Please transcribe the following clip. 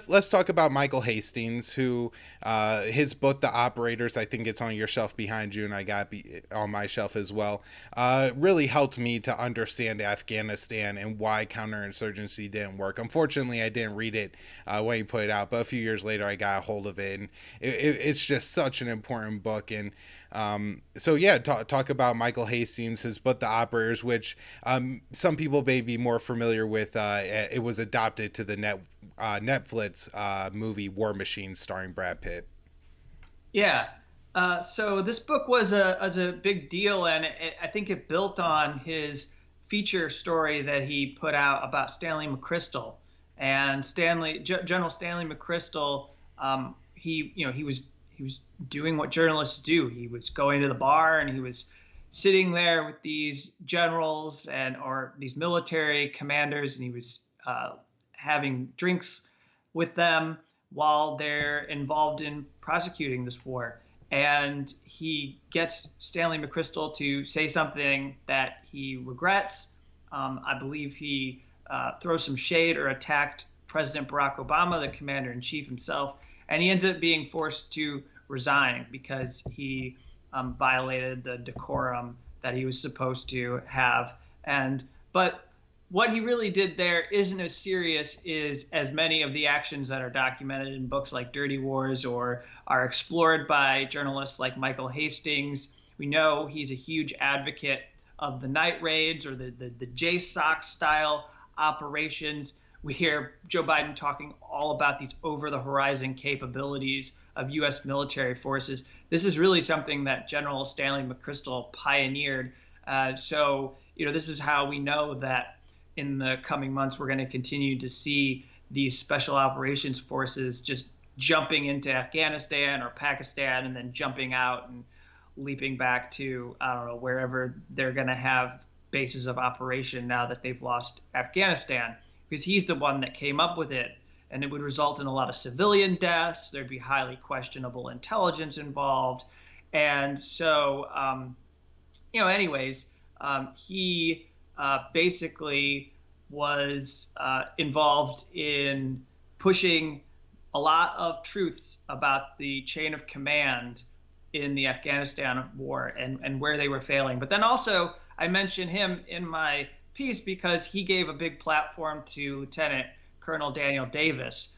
Let's talk about Michael Hastings, who his book, The Operators, I think it's on your shelf behind you, and I got on my shelf as well. Really helped me to understand Afghanistan and why counterinsurgency didn't work. Unfortunately, I didn't read it when he put it out, but a few years later, I got a hold of it, and it's just such an important book. And so yeah, talk about Michael Hastings, his book, The Operators, which some people may be more familiar with. It was adopted to the Netflix movie War Machine starring Brad Pitt. Yeah. So this book was a big deal, and I think it built on his feature story that he put out about Stanley McChrystal. And General Stanley McChrystal, he was doing what journalists do. He was going to the bar and he was sitting there with these generals or these military commanders, and he was having drinks with them while they're involved in prosecuting this war. And he gets Stanley McChrystal to say something that he regrets. I believe he throws some shade or attacked President Barack Obama, the commander in chief himself, and he ends up being forced to resign because he violated the decorum that he was supposed to have. But what he really did there isn't as serious as many of the actions that are documented in books like Dirty Wars or are explored by journalists like Michael Hastings. We know he's a huge advocate of the night raids or the JSOC style operations. We hear Joe Biden talking all about these over-the-horizon capabilities of U.S. military forces. This is really something that General Stanley McChrystal pioneered. So this is how we know that in the coming months, we're going to continue to see these special operations forces just jumping into Afghanistan or Pakistan and then jumping out and leaping back to, I don't know, wherever they're going to have bases of operation now that they've lost Afghanistan, because he's the one that came up with it. And it would result in a lot of civilian deaths. There'd be highly questionable intelligence involved. And so, he basically was involved in pushing a lot of truths about the chain of command in the Afghanistan war and where they were failing. But then also, I mention him in my piece because he gave a big platform to Lieutenant Colonel Daniel Davis,